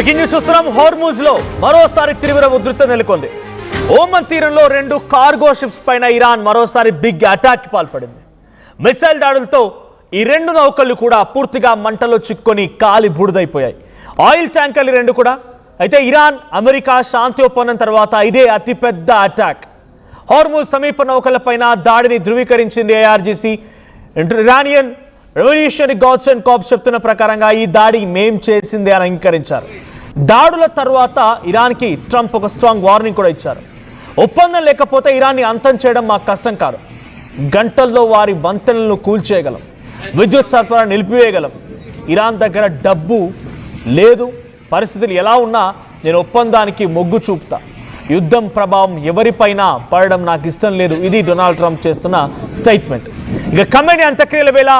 Breaking news చూస్తున్నాం. Hormuz లో మరోసారి తీవ్ర ఉద్రిక్తత నెలకొంది. ఓమన్ తీరంలో 2 కార్గో షిప్స్ పైన ఇరాన్ మరోసారి బిగ్ అటాక్ పాల్పడింది. మిసైల్ దాడులతో ఈ 2 నౌకలు కూడా పూర్తిగా మంటలో చిక్కుకొని కాలి బూడిదైపోయాయి. ఆయిల్ ట్యాంకర్లు 2 కూడా. అయితే ఇరాన్ అమెరికా శాంతి ఒప్పందం తర్వాత ఇదే అతిపెద్ద అటాక్. హార్మూజ్ సమీప నౌకలపైన దాడిని ధృవీకరించింది IRGC. Iranian revolutionary guards and corps చెప్తున్న ప్రకారంగా ఈ దాడి మేం చేసిందే అని అంగీకరించారు. దాడుల తర్వాత ఇరాన్కి ట్రంప్ ఒక స్ట్రాంగ్ వార్నింగ్ కూడా ఇచ్చారు. ఒప్పందం లేకపోతే ఇరాన్ని అంతం చేయడం మాకు కష్టం కాదు, గంటల్లో వారి వంతెనలను కూల్చేయగలం, విద్యుత్ సరఫరా నిలిపివేయగలం. ఇరాన్ దగ్గర డబ్బు లేదు, పరిస్థితులు ఎలా ఉన్నా నేను ఒప్పందానికి మొగ్గు చూపుతా, యుద్ధం ప్రభావం ఎవరిపైన పడడం నాకు ఇష్టం లేదు. ఇది డొనాల్డ్ ట్రంప్ చేస్తున్న స్టేట్మెంట్. ఇక ఖమేనీ అంత్యక్రియల వేళ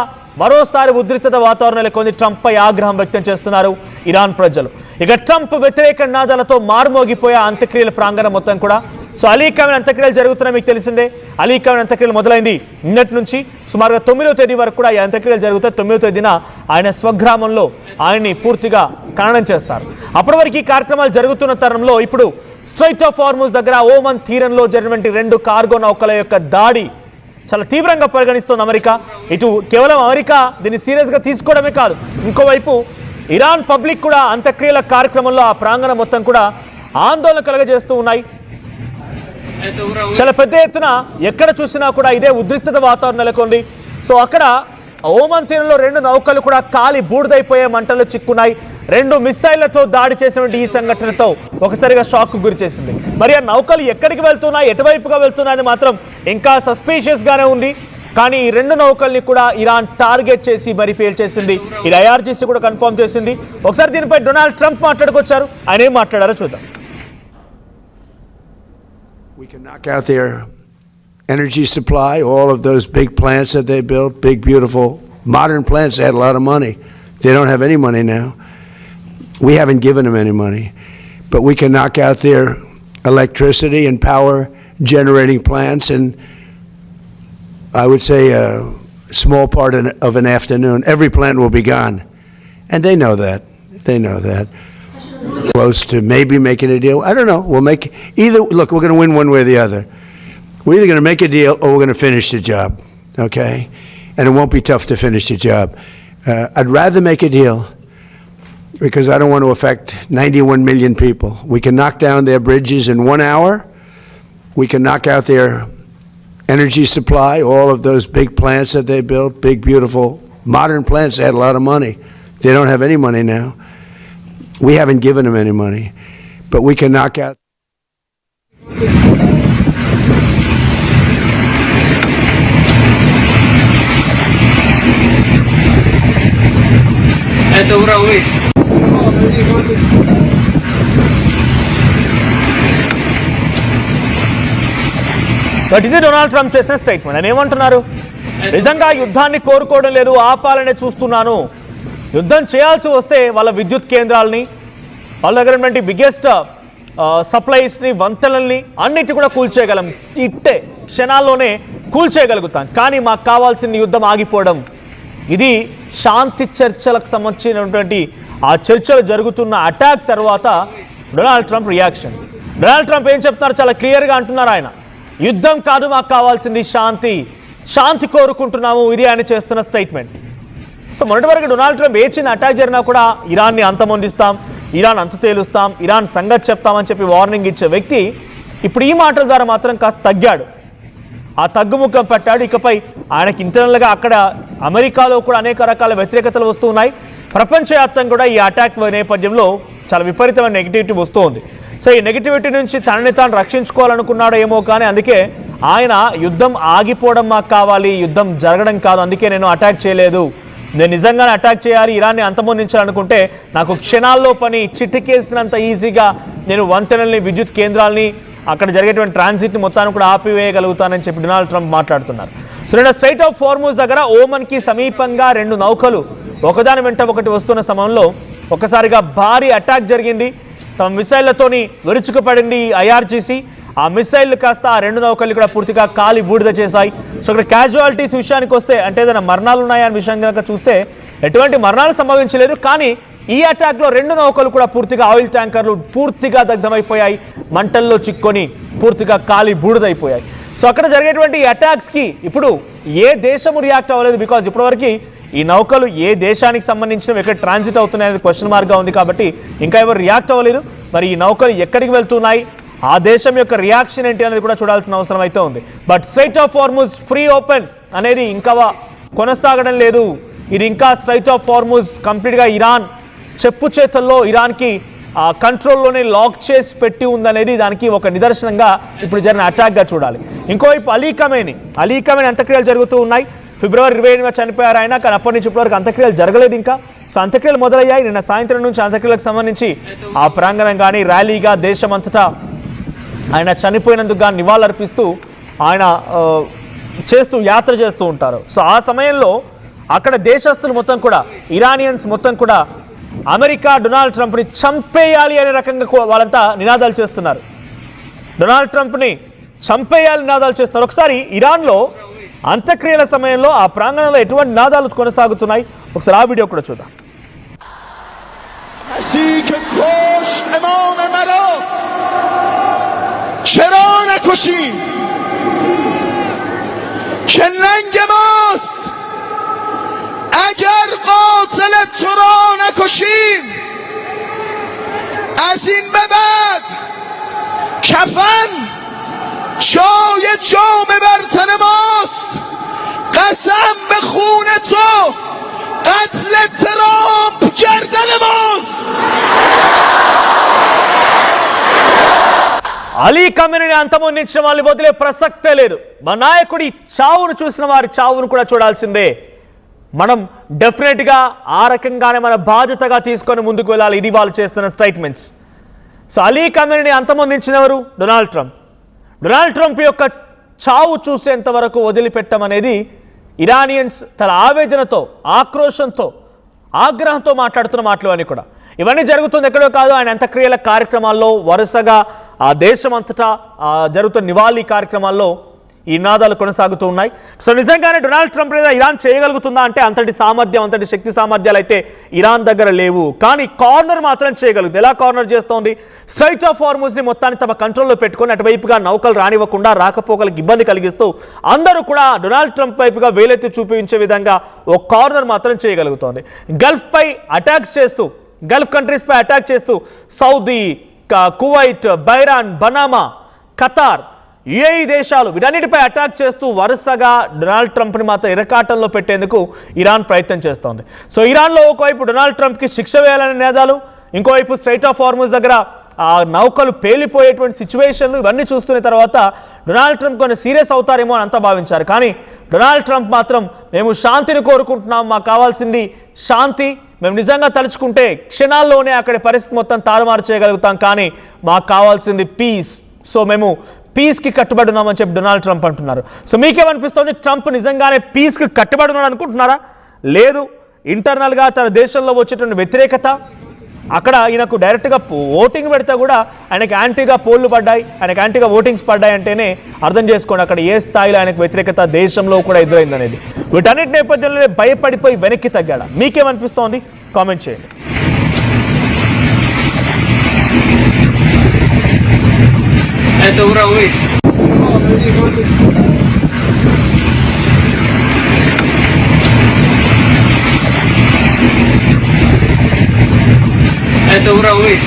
మరోసారి ఉద్రిక్తత వాతావరణం నెలకొంది. ట్రంప్ పై ఆగ్రహం వ్యక్తం చేస్తున్నారు ఇరాన్ ప్రజలు. ఇక ట్రంప్ వ్యతిరేక నినాదాలతో మారుమోగిపోయే అంత్యక్రియల ప్రాంగణం మొత్తం కూడా. సో అలీ ఖమేనీ అంత్యక్రియలు జరుగుతున్నాయి, మీకు తెలిసిందే. అలీ ఖమేనీ అంత్యక్రియలు మొదలైంది నిన్నటి నుంచి. సుమారుగా 9వ తేదీ వరకు కూడా ఈ అంత్యక్రియలు జరుగుతాయి. 9వ తేదీన ఆయన స్వగ్రామంలో ఆయన్ని పూర్తిగా ఖననం చేస్తారు. అప్పటి వరకు ఈ కార్యక్రమాలు జరుగుతున్న తరుణంలో ఇప్పుడు స్ట్రైట్ ఆఫ్ హార్మూజ్ దగ్గర ఓమన్ తీరంలో జరిగినటువంటి 2 కార్గో నౌకల యొక్క దాడి చాలా తీవ్రంగా పరిగణిస్తోంది అమెరికా. ఇటు కేవలం అమెరికా దీన్ని సీరియస్గా తీసుకోవడమే కాదు, ఇంకోవైపు ఇరాన్ పబ్లిక్ కూడా అంత్యక్రియల కార్యక్రమంలో ఆ ప్రాంగణం మొత్తం కూడా ఆందోళన కలగజేస్తూ ఉన్నాయి. చాలా పెద్ద ఎత్తున ఎక్కడ చూసినా కూడా ఇదే ఉద్రిక్తత వాతావరణం నెలకొంది. సో అక్కడ ఓమన్ తీరంలో 2 నౌకలు కూడా కాలి బూడిదైపోయే మంటలు చిక్కున్నాయి. 2 మిసైళ్లతో దాడి చేసినటువంటి ఈ సంఘటనతో ఒకసారిగా షాక్ గురి చేసింది. మరి ఆ నౌకలు ఎక్కడికి వెళ్తున్నాయి, ఎటువైపుగా వెళ్తున్నాయని మాత్రం ఇంకా సస్పీషియస్ గానే ఉంది. కానీ ఈ 2 నౌకల్ని కూడా ఇరాన్ టార్గెట్ చేసి మరి పేల్చేసింది. ఇది ఐఆర్జీసీ కూడా కన్ఫర్మ్ చేసింది. ఒకసారి దీనిపై డొనాల్డ్ ట్రంప్ మాట్లాడుకొచ్చారు. ఆయన ఏం మాట్లాడారో చూద్దాం. We can knock out their energy supply, all of those big plants that they built, big, beautiful, modern plants. They had a lot of money. They don't have any money now. We haven't given them any money. But we can knock out their electricity and power generating plants in, I would say, a small part of an afternoon. Every plant will be gone. And they know that. They know that. Close to maybe making a deal. I don't know. We'll make either. Look, we're going to win one way or the other. We're either going to make a deal or we're going to finish the job, okay? And it won't be tough to finish the job. I'd rather make a deal because I don't want to affect 91 million people. We can knock down their bridges in 1 hour. We can knock out their energy supply, all of those big plants that they built, big, beautiful, modern plants. They had a lot of money. They don't have any money now. We haven't given them any money, but we can knock out. But ఇది Donald Trump చేసిన statement. ఆయన ఏమంటున్నారు? నిజంగా యుద్ధాన్ని కోరుకోవడం లేదు, ఆపాలనే చూస్తున్నాను. యుద్ధం చేయాల్సి వస్తే వాళ్ళ విద్యుత్ కేంద్రాలని, వాళ్ళ దగ్గర ఉన్నటువంటి బిగ్గెస్ట్ సప్లైస్ని, వంతెనల్ని అన్నిటి కూడా కూల్చేయగలం. ఇట్టే క్షణాల్లోనే కూల్చేయగలుగుతాం. కానీ మాకు కావాల్సిన యుద్ధం ఆగిపోవడం. ఇది శాంతి చర్చలకు సంబంధించినటువంటి ఆ చర్చలు జరుగుతున్న అటాక్ తర్వాత Donald Trump reaction. Donald Trump ఏం చెప్తున్నారు? చాలా క్లియర్గా అంటున్నారు ఆయన, యుద్ధం కాదు మాకు కావాల్సింది శాంతి, శాంతి కోరుకుంటున్నాము. ఇది ఆయన చేస్తున్న స్టేట్మెంట్. సో మొన్నటి వరకు డొనాల్డ్ ట్రంప్ ఏ చిన్న అటాక్ జరిగినా కూడా ఇరాన్ని అంతమొందిస్తాం, ఇరాన్ అంతు తేలుస్తాం, ఇరాన్ సంగతి చెప్తామని చెప్పి వార్నింగ్ ఇచ్చే వ్యక్తి ఇప్పుడు ఈ మాటల ద్వారా మాత్రం కాస్త తగ్గాడు, ఆ తగ్గుముఖం పెట్టాడు. ఇకపై ఆయనకి ఇంటర్నల్గా అక్కడ అమెరికాలో కూడా అనేక రకాల వ్యతిరేకతలు వస్తూ ఉన్నాయి. ప్రపంచవ్యాప్తంగా కూడా ఈ అటాక్ నేపథ్యంలో చాలా విపరీతమైన నెగిటివిటీ వస్తూ ఉంది. సో ఈ నెగిటివిటీ నుంచి తనని తాను రక్షించుకోవాలనుకున్నాడో ఏమో, కానీ అందుకే ఆయన యుద్ధం ఆగిపోవడం మాకు కావాలి, యుద్ధం జరగడం కాదు, అందుకే నేను అటాక్ చేయలేదు, నేను నిజంగానే అటాక్ చేయాలి, ఇరాన్ని అంతమొందించాలనుకుంటే నాకు క్షణాల్లో పని, చిటికేసినంత ఈజీగా నేను వంతెనల్ని, విద్యుత్ కేంద్రాలని, అక్కడ జరిగేటువంటి ట్రాన్సిట్ని మొత్తాన్ని కూడా ఆపివేయగలుగుతానని చెప్పి డొనాల్డ్ ట్రంప్ మాట్లాడుతున్నారు. సో నేను స్ట్రైట్ ఆఫ్ హార్మూజ్ దగ్గర ఓమన్కి సమీపంగా 2 నౌకలు ఒకదాని వెంట ఒకటి వస్తున్న సమయంలో ఒకసారిగా భారీ అటాక్ జరిగింది. తమ మిసైళ్లతోని విరుచుకుపడింది ఐఆర్జీసీ. ఆ మిసైళ్లు కాస్త ఆ 2 నౌకలు కూడా పూర్తిగా కాలి బూడిద చేశాయి. సో ఇక్కడ క్యాజువాలిటీస్ విషయానికి వస్తే, అంటే ఏదైనా మరణాలు ఉన్నాయా అనే విషయం కనుక చూస్తే ఎటువంటి మరణాలు సంభవించలేదు, కానీ ఈ అటాక్లో 2 నౌకలు కూడా పూర్తిగా ఆయిల్ ట్యాంకర్లు పూర్తిగా దగ్ధమైపోయాయి, మంటల్లో చిక్కొని పూర్తిగా కాలి బూడిదైపోయాయి. సో అక్కడ జరిగేటువంటి ఈ అటాక్స్కి ఇప్పుడు ఏ దేశము రియాక్ట్ అవ్వలేదు, బికాజ్ ఇప్పటివరకు ఈ నౌకలు ఏ దేశానికి సంబంధించినవి ఎక్కడ ట్రాన్సిట్ అవుతున్నాయి అనేది క్వశ్చన్ మార్క్గా ఉంది కాబట్టి ఇంకా ఎవరు రియాక్ట్ అవ్వలేదు. మరి ఈ నౌకలు ఎక్కడికి వెళ్తున్నాయి, ఆ దేశం యొక్క రియాక్షన్ ఏంటి అనేది కూడా చూడాల్సిన అవసరం అయితే ఉంది. But straight of Hormuz free open అనేది ఇంకా కొనసాగడం లేదు. ఇది ఇంకా స్ట్రైట్ ఆఫ్ హార్ముజ్ కంప్లీట్గా ఇరాన్ చెప్పు చేతుల్లో, ఇరాన్కి కంట్రోల్లోనే లాక్ చేసి పెట్టి ఉందనేది దానికి ఒక నిదర్శనంగా ఇప్పుడు జరిగిన అటాక్గా చూడాలి. ఇంకోవైపు అలీ ఖమేనీ అంత్యక్రియలు జరుగుతూ ఉన్నాయి. ఫిబ్రవరి 28న చనిపోయారు ఆయన, కానీ అప్పటి నుంచి ఇప్పటివరకు అంత్యక్రియలు జరగలేదు ఇంకా. సో అంత్యక్రియలు మొదలయ్యాయి. నిన్న సాయంత్రం నుంచి అంత్యక్రియలకు సంబంధించి ఆ ప్రాంగణం కానీ ర్యాలీగా దేశమంతటా ఆయన చనిపోయినందుకు కానీ నివాళులర్పిస్తూ ఆయన యాత్ర చేస్తూ ఉంటారు. సో ఆ సమయంలో అక్కడ దేశస్తులు మొత్తం కూడా, ఇరానియన్స్ మొత్తం కూడా అమెరికా డొనాల్డ్ ట్రంప్ని చంపేయాలి అనే రకంగా వాళ్ళంతా నినాదాలు చేస్తున్నారు. డొనాల్డ్ ట్రంప్ని చంపేయాలి నినాదాలు చేస్తున్నారు. ఒకసారి ఇరాన్లో అంత్యక్రియల సమయంలో ఆ ప్రాంగణంలో ఎటువంటి నినాదాలు కొనసాగుతున్నాయి ఒకసారి ఆ వీడియో కూడా చూద్దాం. اگر قاتل تو را نکشیم از این به بعد کفن جای جام بر تن ماست. قسم به خون تو قتل ترامپ گردن ماست. అలీ ఖమేనీని అంతమొందించిన వాళ్ళు వదిలే ప్రసక్తే లేదు. మా నాయకుడి చావును చూసిన వారి చావును కూడా చూడాల్సిందే. మనం డెఫినెట్గా ఆ రకంగానే మన బాధ్యతగా తీసుకొని ముందుకు వెళ్ళాలి. ఇది వాళ్ళు చేస్తున్న స్టేట్మెంట్స్. సో అలీ ఖమేనీని అంతమొందించినవారు డొనాల్డ్ ట్రంప్ యొక్క చావు చూసేంత వరకు వదిలిపెట్టమనేది ఇరానియన్స్ తన ఆవేదనతో, ఆక్రోశంతో, ఆగ్రహంతో మాట్లాడుతున్న మాటలు అని కూడా. ఇవన్నీ జరుగుతుంది ఎక్కడో కాదు, ఆయన అంత్యక్రియల కార్యక్రమాల్లో వరుసగా ఆ దేశం అంతటా జరుగుతున్న నివాళి కార్యక్రమాల్లో ఈ నినాదాలు కొనసాగుతూ ఉన్నాయి. సో నిజంగానే డొనాల్డ్ ట్రంప్ మీద ఇరాన్ చేయగలుగుతుందా అంటే అంతటి సామర్థ్యం, అంతటి శక్తి సామర్థ్యాలు అయితే ఇరాన్ దగ్గర లేవు. కానీ కార్నర్ మాత్రం చేయగలుగుతుంది. ఎలా కార్నర్ చేస్తోంది? స్ట్రైట్ ఆఫ్ హార్ముజ్ని మొత్తాన్ని తమ కంట్రోల్లో పెట్టుకొని అటువైపుగా నౌకలు రానివ్వకుండా, రాకపోకలకు ఇబ్బంది కలిగిస్తూ అందరూ కూడా డొనాల్డ్ ట్రంప్ వైపుగా వేలెత్తి చూపించే విధంగా ఒక కార్నర్ మాత్రం చేయగలుగుతోంది. గల్ఫ్పై అటాక్స్ చేస్తూ, గల్ఫ్ కంట్రీస్పై అటాక్ చేస్తూ సౌదీ, కువైట్, బైరాన్, బనామా, ఖతార్, యుఏఈ దేశాలు వీటన్నిటిపై అటాక్ చేస్తూ వరుసగా డొనాల్డ్ ట్రంప్ని మాత్రం ఇరకాటంలో పెట్టేందుకు ఇరాన్ ప్రయత్నం చేస్తోంది. సో ఇరాన్లో ఒకవైపు డొనాల్డ్ ట్రంప్కి శిక్ష వేయాలనే నినాదాలు, ఇంకోవైపు స్ట్రైట్ ఆఫ్ హార్ముజ్ దగ్గర ఆ నౌకలు పేలిపోయేటువంటి సిచ్యువేషన్లు ఇవన్నీ చూస్తున్న తర్వాత డొనాల్డ్ ట్రంప్ కొన్ని సీరియస్ అవుతారేమో అని అంతా భావించారు. కానీ డొనాల్డ్ ట్రంప్ మాత్రం మేము శాంతిని కోరుకుంటున్నాం, మాకు కావాల్సింది శాంతి, మేము నిజంగా తలుచుకుంటే క్షణాల్లోనే అక్కడి పరిస్థితి మొత్తం తారుమారు చేయగలుగుతాం, కానీ మాకు కావాల్సింది పీస్. సో మేము పీస్కి కట్టుబడి ఉన్నామని చెప్పి డొనాల్డ్ ట్రంప్ అంటున్నారు. సో మీకేమనిపిస్తుంది? ట్రంప్ నిజంగానే పీస్కి కట్టుబడి ఉన్నాడు అనుకుంటున్నారా? లేదు, ఇంటర్నల్గా తన దేశంలో వచ్చేటువంటి వ్యతిరేకత, అక్కడ ఈయనకు డైరెక్ట్గా ఓటింగ్ పెడితే కూడా ఆయనకు యాంటీగా పోల్లు పడ్డాయి, ఆయనకు యాంటీగా ఓటింగ్స్ పడ్డాయి అంటేనే అర్థం చేసుకోండి అక్కడ ఏ స్థాయిలో ఆయనకు వ్యతిరేకత దేశంలో కూడా ఎదురైంది అనేది. వీటన్నిటి నేపథ్యంలో భయపడిపోయి వెనక్కి తగ్గాడా? మీకేమనిపిస్తోంది? కామెంట్ చేయండి. Это уровень. Это уровень.